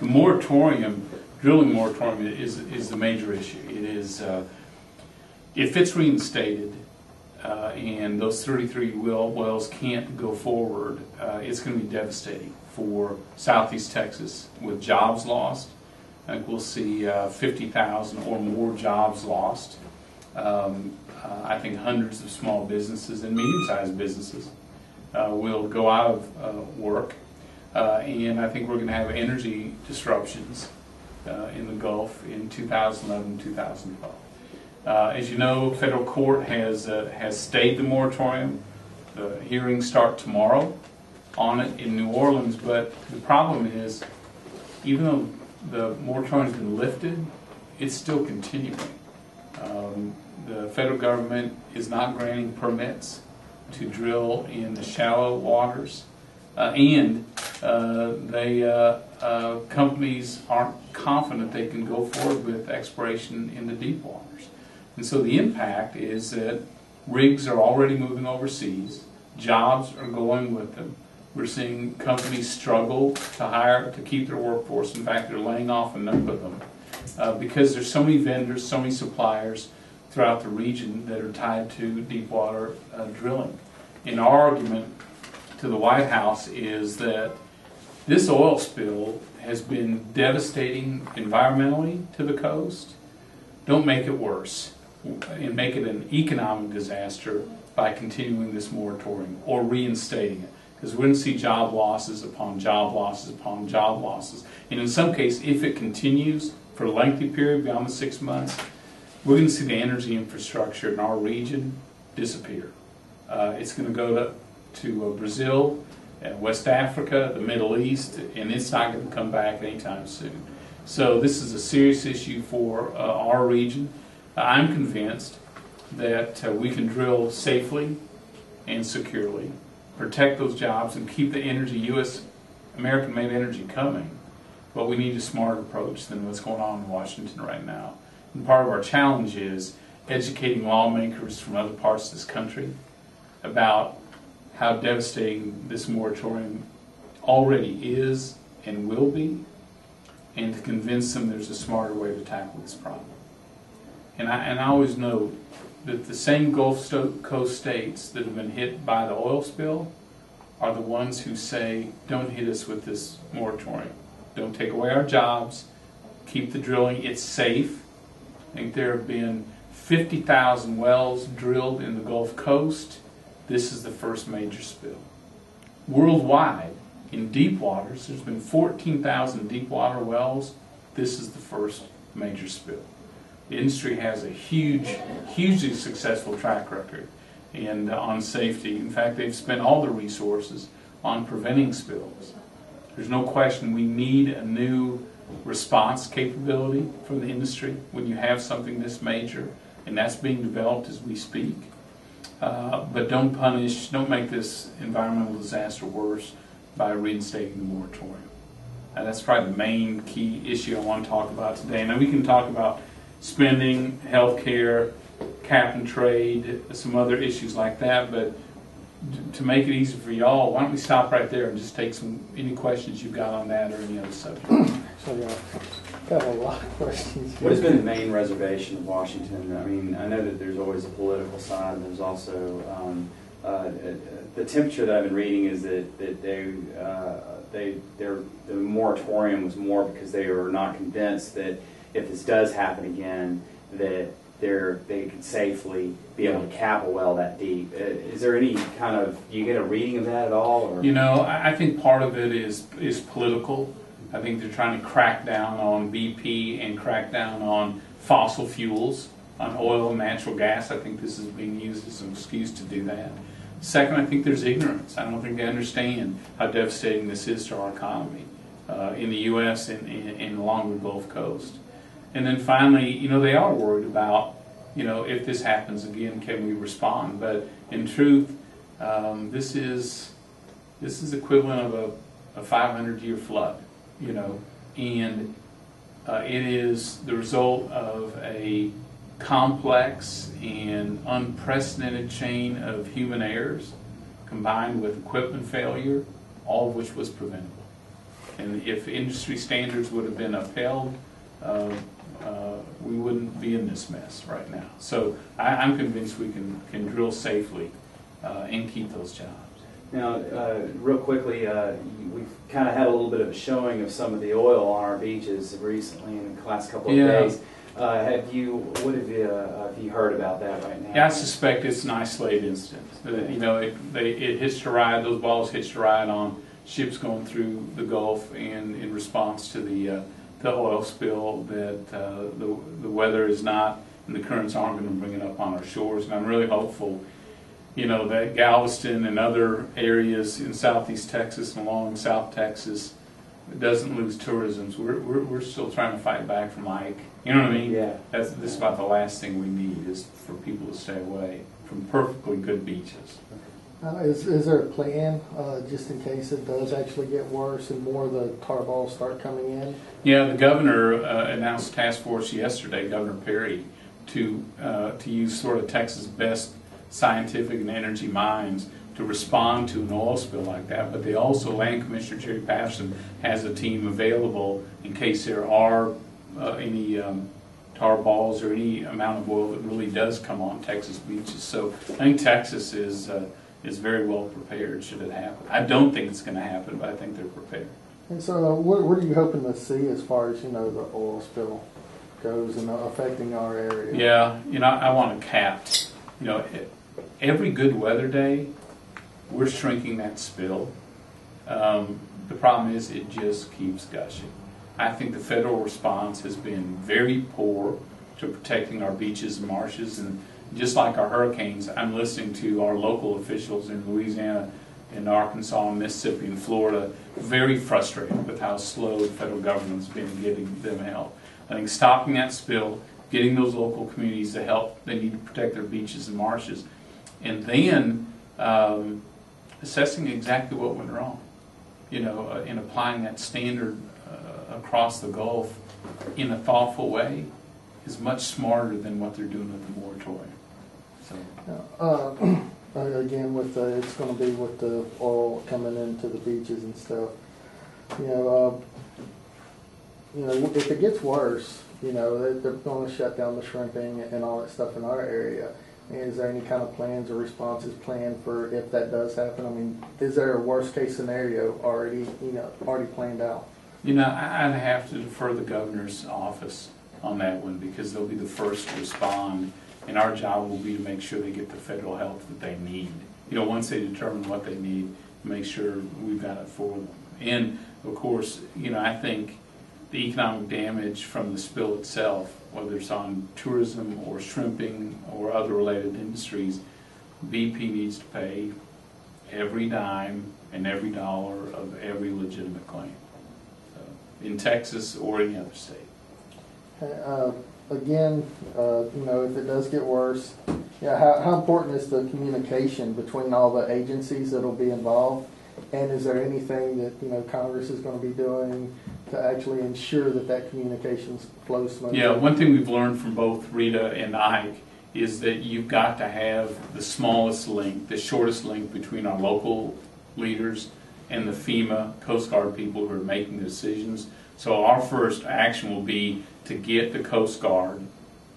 the moratorium, drilling moratorium, is the major issue. It is, if it's reinstated and those 33 wells can't go forward, it's going to be devastating for Southeast Texas with jobs lost. I think we'll see 50,000 or more jobs lost. I think hundreds of small businesses and medium-sized businesses will go out of work. And I think we're going to have energy disruptions in the Gulf in 2011, 2012. As you know, federal court has stayed the moratorium. The hearings start tomorrow on it in New Orleans, but the problem is, even though the moratorium has been lifted, it's still continuing. The federal government is not granting permits to drill in the shallow waters, and companies aren't confident they can go forward with exploration in the deep waters. And so the impact is that rigs are already moving overseas, jobs are going with them. We're seeing companies struggle to keep their workforce. In fact, they're laying off a number of them because there's so many vendors, so many suppliers throughout the region that are tied to deep water drilling. And our argument to the White House is that this oil spill has been devastating environmentally to the coast. Don't make it worse and make it an economic disaster by continuing this moratorium or reinstating it. Because we're going to see job losses upon job losses upon job losses. And in some cases, if it continues for a lengthy period beyond the 6 months, we're going to see the energy infrastructure in our region disappear. It's going to go to Brazil, West Africa, the Middle East, and it's not going to come back anytime soon. So this is a serious issue for our region. I'm convinced that we can drill safely and securely, protect those jobs, and keep the energy, American-made energy coming. But we need a smart approach than what's going on in Washington right now. And part of our challenge is educating lawmakers from other parts of this country about how devastating this moratorium already is and will be, and to convince them there's a smarter way to tackle this problem. And I always note that the same Gulf Coast states that have been hit by the oil spill are the ones who say, don't hit us with this moratorium. Don't take away our jobs. Keep the drilling. It's safe. I think there have been 50,000 wells drilled in the Gulf Coast. This is the first major spill. Worldwide, in deep waters, there's been 14,000 deep water wells. This is the first major spill. The industry has a hugely successful track record and on safety. In fact, they've spent all the resources on preventing spills. There's no question we need a new response capability from the industry when you have something this major, and that's being developed as we speak. But don't make this environmental disaster worse by reinstating the moratorium. That's probably the main key issue I want to talk about today. Now we can talk about spending, healthcare, cap and trade, some other issues like that, but to make it easy for y'all, why don't we stop right there and just take any questions you've got on that or any other subject. So got a lot of questions here. What has been the main reservation of Washington? I mean, I know that there's always a political side, and there's also the temperature that I've been reading is that the moratorium was more because they were not convinced that if this does happen again, that they could safely be able to cap a well that deep. Is there any kind of, do you get a reading of that at all? Or? You know, I think part of it is political. I think they're trying to crack down on BP and crack down on fossil fuels, on oil and natural gas. I think this is being used as an excuse to do that. Second, I think there's ignorance. I don't think they understand how devastating this is to our economy in the U.S. and along the Gulf Coast. And then finally, you know, they are worried about, you know, if this happens again, can we respond? But in truth, this is equivalent of a 500-year flood, you know, and it is the result of a complex and unprecedented chain of human errors combined with equipment failure, all of which was preventable. And if industry standards would have been upheld, we wouldn't be in this mess right now. So I'm convinced we can drill safely and keep those jobs. Now, real quickly, we've kind of had a little bit of a showing of some of the oil on our beaches recently in the last couple of days. Have you heard about that right now? Yeah, I suspect it's an isolated incident. You know, it hitched a ride. Those balls hitched a ride on ships going through the Gulf, and in response to the oil spill, that the weather is not and the currents aren't going to bring it up on our shores. And I'm really hopeful, you know, that Galveston and other areas in southeast Texas and along South Texas doesn't lose tourism. So we're still trying to fight back from Ike. You know what I mean? Yeah. This is about the last thing we need, is for people to stay away from perfectly good beaches. Is there a plan, just in case it does actually get worse and more of the tar balls start coming in? Yeah, the governor announced a task force yesterday, Governor Perry, to use sort of Texas' best scientific and energy minds to respond to an oil spill like that. But they also, Land Commissioner Jerry Patterson has a team available in case there are any tar balls or any amount of oil that really does come on Texas beaches. So I think Texas is very well prepared should it happen. I don't think it's going to happen, but I think they're prepared. And so what are you hoping to see as far as, you know, the oil spill goes and affecting our area? Yeah, you know, I want to cap. You know, every good weather day, we're shrinking that spill. The problem is it just keeps gushing. I think the federal response has been very poor to protecting our beaches and marshes. And just like our hurricanes, I'm listening to our local officials in Louisiana, in Arkansas, Mississippi, and Florida, very frustrated with how slow the federal government's been getting them help. I think stopping that spill, getting those local communities the help they need to protect their beaches and marshes, and then assessing exactly what went wrong, you know, and applying that standard across the Gulf in a thoughtful way is much smarter than what they're doing with the moratorium. So. Again, with it's going to be with the oil coming into the beaches and stuff. You know, if it gets worse, you know, they're going to shut down the shrimping and all that stuff in our area. Is there any kind of plans or responses planned for if that does happen? I mean, is there a worst case scenario already planned out? You know, I'd have to defer the governor's office on that one, because they'll be the first to respond, and our job will be to make sure they get the federal help that they need. You know, once they determine what they need, make sure we've got it for them. And of course, you know, I think the economic damage from the spill itself, whether it's on tourism or shrimping or other related industries, BP needs to pay every dime and every dollar of every legitimate claim, in Texas or any other state. Again, you know, if it does get worse, yeah, how important is the communication between all the agencies that will be involved? And is there anything that, you know, Congress is going to be doing to actually ensure that communication flows smoothly? Yeah, one thing we've learned from both Rita and Ike is that you've got to have the smallest link, the shortest link between our local leaders and the FEMA Coast Guard people who are making the decisions. So our first action will be to get the Coast Guard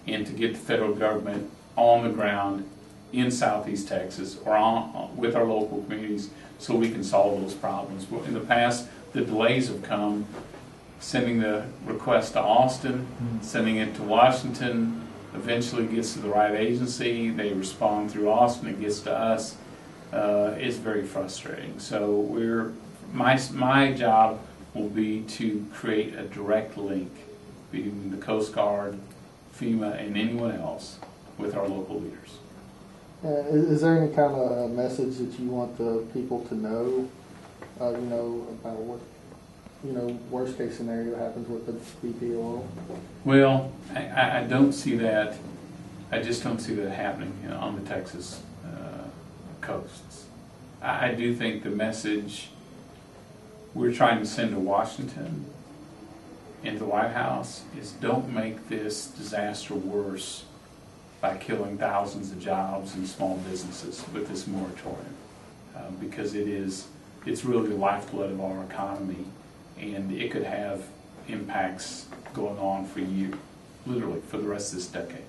and to get the federal government on the ground in southeast Texas or with our local communities so we can solve those problems. In the past, the delays have come sending the request to Austin, sending it to Washington, eventually gets to the right agency, they respond through Austin, it gets to us. It's very frustrating. So my job will be to create a direct link between the Coast Guard, FEMA, and anyone else with our local leaders. Is there any kind of message that you want the people to know, you know, about what, you know, worst case scenario happens with the BP oil? Well, I don't see that. I just don't see that happening, you know, on the Texas coasts. I do think the message we're trying to send to Washington and the White House is don't make this disaster worse by killing thousands of jobs and small businesses with this moratorium, because it's really the lifeblood of our economy, and it could have impacts going on for you, literally for the rest of this decade.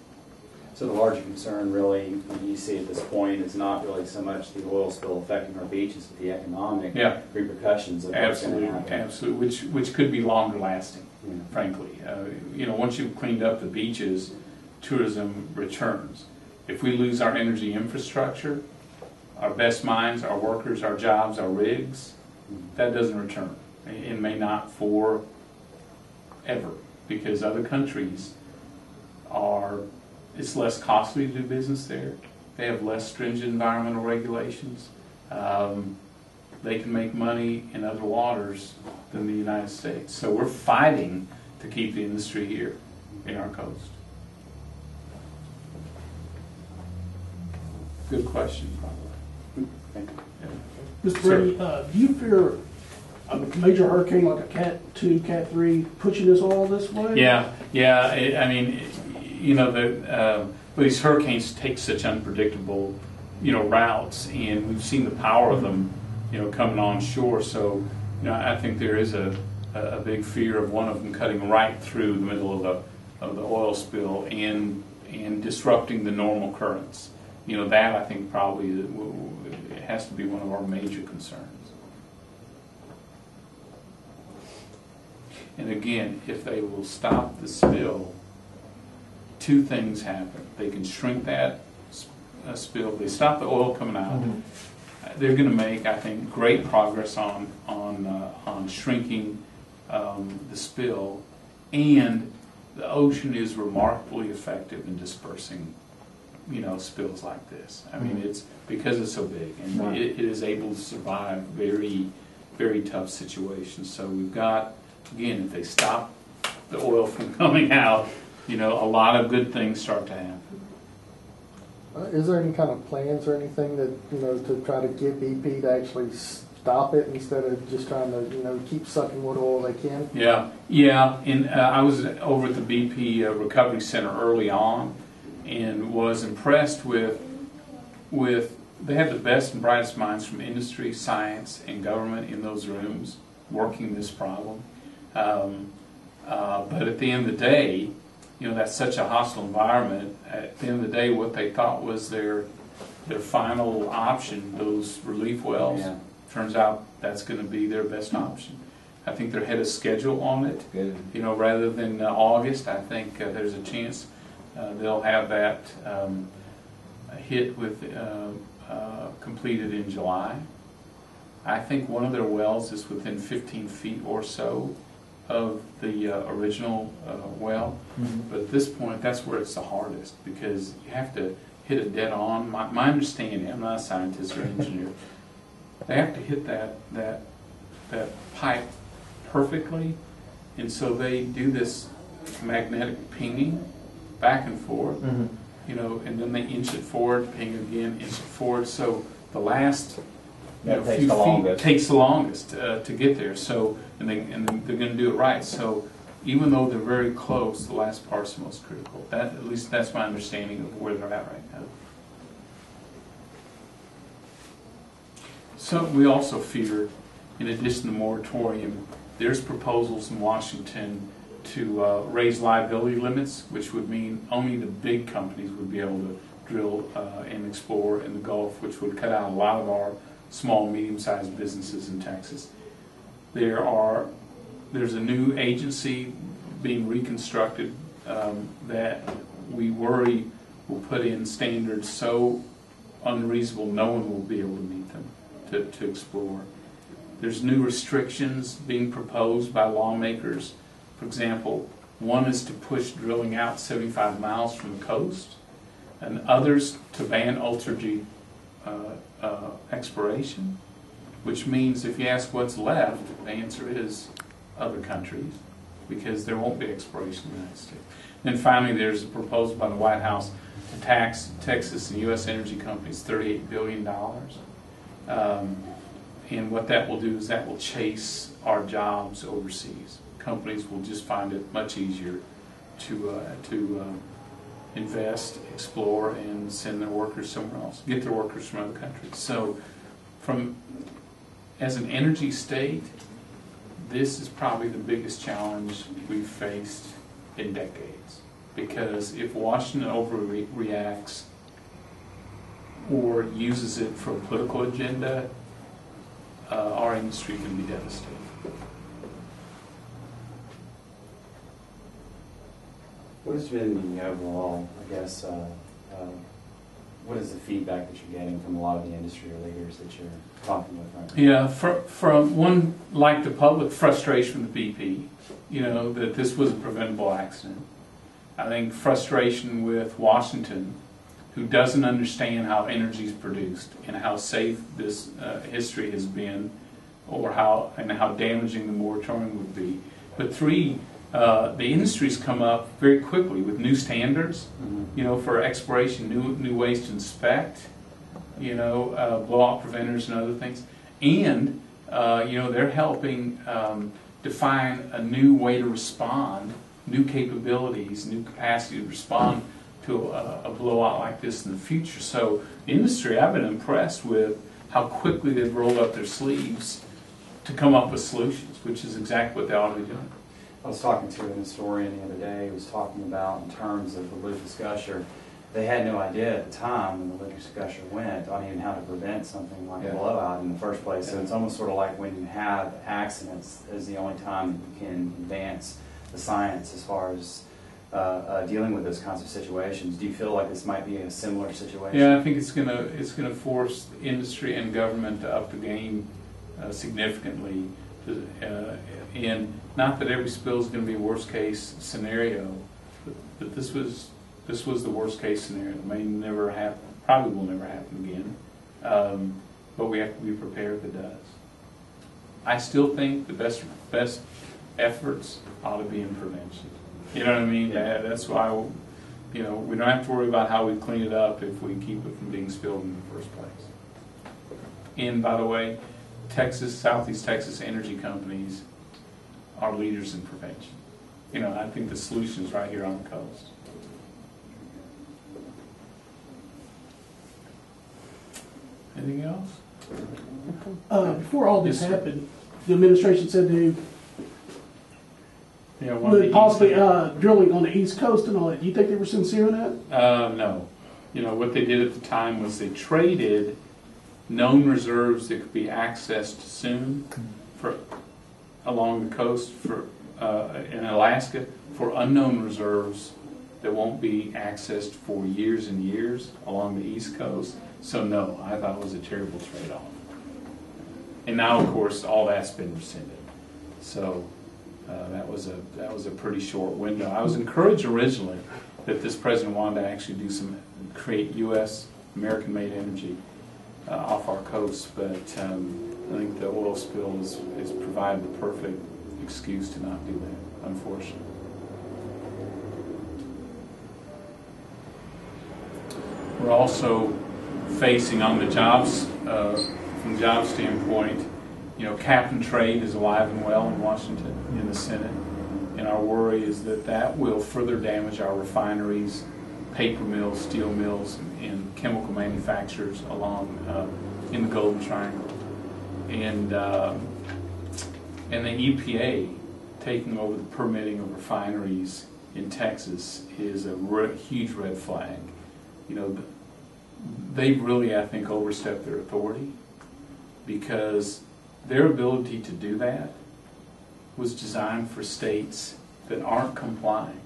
So the larger concern really you see at this point is not really so much the oil spill affecting our beaches, but the economic repercussions of what's going to happen. Absolutely, which could be longer lasting, frankly. Once you've cleaned up the beaches, tourism returns. If we lose our energy infrastructure, our best minds, our workers, our jobs, our rigs, that doesn't return. It may not for ever, because other countries it's less costly to do business there. They have less stringent environmental regulations. They can make money in other waters than the United States. So we're fighting to keep the industry here in our coast. Good question, probably. Mr. Brady, do you fear a major hurricane like a Cat 2, Cat 3 pushing us all this way? Yeah. These hurricanes take such unpredictable, routes, and we've seen the power of them, coming on shore. So, I think there is a big fear of one of them cutting right through the middle of the oil spill and disrupting the normal currents. That I think probably it has to be one of our major concerns. And again, if they will stop the spill, two things happen. They can shrink that spill. They stop the oil coming out. They're going to make, I think, great progress on shrinking the spill, and the ocean is remarkably effective in dispersing, spills like this. I mean, it's because it's so big, and it is able to survive very, very tough situations. So we've got, again, if they stop the oil from coming out, a lot of good things start to happen. Is there any kind of plans or anything that, to try to get BP to actually stop it instead of just trying to, keep sucking what oil they can? Yeah. And I was over at the BP Recovery Center early on and was impressed with they have the best and brightest minds from industry, science, and government in those rooms working this problem. But at the end of the day, that's such a hostile environment. At the end of the day, what they thought was their final option, those relief wells, turns out that's going to be their best option. I think they're ahead of schedule on it. Good. Rather than August, I think there's a chance they'll have that hit with completed in July. I think one of their wells is within 15 feet or so of the original well, but at this point, that's where it's the hardest, because you have to hit it dead on. My understanding, I'm not a scientist or engineer, they have to hit that pipe perfectly, and so they do this magnetic pinging back and forth, and then they inch it forward, ping again, inch it forward. So the last few feet takes the longest to get there. So and they're going to do it right. So even though they're very close, the last part's the most critical. At least that's my understanding of where they're at right now. So we also fear, in addition to moratorium, there's proposals in Washington to raise liability limits, which would mean only the big companies would be able to drill and explore in the Gulf, which would cut out a lot of our small, medium-sized businesses in Texas. There's a new agency being reconstructed that we worry will put in standards so unreasonable no one will be able to meet them to explore. There's new restrictions being proposed by lawmakers. For example, one is to push drilling out 75 miles from the coast, and others to ban ultra-deep exploration, which means if you ask what's left, the answer is other countries, because there won't be exploration in the United States. Then finally, there's a proposal by the White House to tax Texas and U.S. energy companies $38 billion. And what that will do is that will chase our jobs overseas. Companies will just find it much easier to invest, explore, and send their workers somewhere else, get their workers from other countries. So as an energy state, this is probably the biggest challenge we've faced in decades. Because if Washington overreacts or uses it for a political agenda, our industry can be devastated. What has been the overall, I guess, what is the feedback that you're getting from a lot of the industry leaders that you're talking with right now? Yeah, from one, like the public, frustration from the BP, that this was a preventable accident. I think frustration with Washington, who doesn't understand how energy is produced and how safe this history has been, or how damaging the moratorium would be. But three, the industry's come up very quickly with new standards, for exploration, new ways to inspect, blowout preventers and other things, and they're helping define a new way to respond, new capabilities, new capacity to respond to a blowout like this in the future. So the industry, I've been impressed with how quickly they've rolled up their sleeves to come up with solutions, which is exactly what they ought to be doing. I was talking to an historian the other day who was talking about, in terms of the Lucas Gusher, they had no idea at the time when the Lucas Gusher went on even how to prevent something like a blowout in the first place. So it's almost sort of like when you have accidents is the only time you can advance the science as far as dealing with those kinds of situations. Do you feel like this might be a similar situation? Yeah, I think it's gonna force industry and government to up the game significantly. And not that every spill is going to be a worst case scenario, but this was the worst case scenario. It may never happen, probably will never happen again. But we have to be prepared if it does. I still think the best efforts ought to be in prevention. You know what I mean? Yeah. That's why we don't have to worry about how we clean it up if we keep it from being spilled in the first place. And by the way, Southeast Texas energy companies are leaders in prevention. I think the solution is right here on the coast. Anything else? Before all this happened, the administration said they Would possibly drilling on the East Coast and all that. Do you think they were sincere in that? No. What they did at the time was they traded known reserves that could be accessed soon along the coast in Alaska for unknown reserves that won't be accessed for years and years along the East Coast. So no, I thought it was a terrible trade-off. And now, of course, all that's been rescinded. So that was a pretty short window. I was encouraged originally that this president wanted to actually create U.S. American-made energy off our coast, but I think the oil spill has provided the perfect excuse to not do that, unfortunately. We're also facing on the jobs, from the job standpoint, cap and trade is alive and well in Washington, in the Senate, and our worry is that will further damage our refineries, paper mills, steel mills, and chemical manufacturers along in the Golden Triangle. And the EPA taking over the permitting of refineries in Texas is a huge red flag. They've really, I think, overstepped their authority, because their ability to do that was designed for states that aren't complying.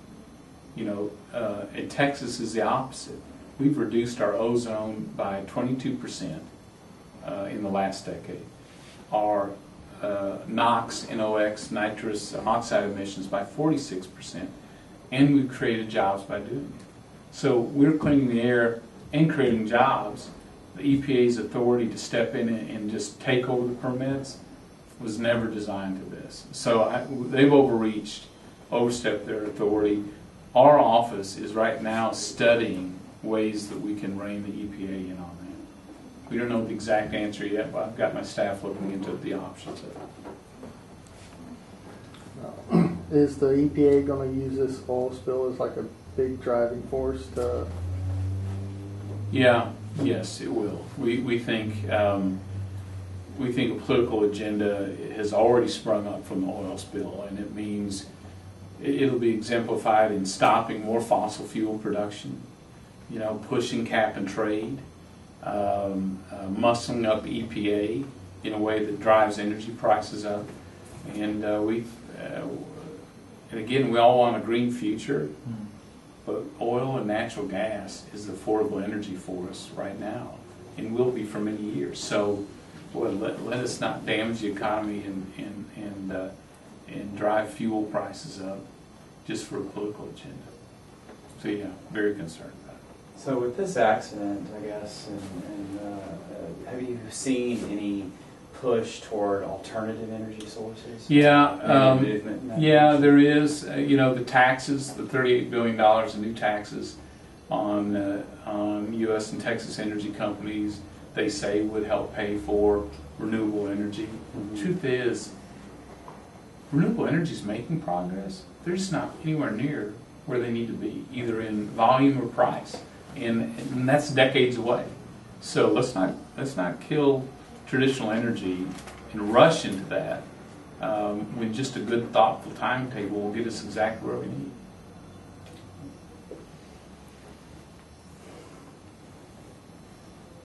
And Texas is the opposite. We've reduced our ozone by 22% in the last decade. Our NOx, NOx, nitrous oxide emissions by 46%, and we've created jobs by doing it. So we're cleaning the air and creating jobs. The EPA's authority to step in and just take over the permits was never designed to this. So they've overstepped their authority. Our office is right now studying ways that we can rein the EPA in on that. We don't know the exact answer yet, but I've got my staff looking into the options of it. Is the EPA going to use this oil spill as like a big driving force to? we think a political agenda has already sprung up from the oil spill, and it means it'll be exemplified in stopping more fossil fuel production, pushing cap and trade, muscling up EPA in a way that drives energy prices up, and and again, we all want a green future, but oil and natural gas is affordable energy for us right now, and will be for many years. So, boy, let us not damage the economy and drive fuel prices up just for a political agenda. So yeah, very concerned about it. So with this accident, I guess, have you seen any push toward alternative energy sources? Yeah, Movement in that yeah, direction? there is. The taxes, the $38 billion in new taxes on U.S. and Texas energy companies, they say would help pay for renewable energy. Truth is, renewable energy is making progress. They're just not anywhere near where they need to be, either in volume or price, and that's decades away. So let's not kill traditional energy and rush into that when just a good, thoughtful timetable will get us exactly where we need.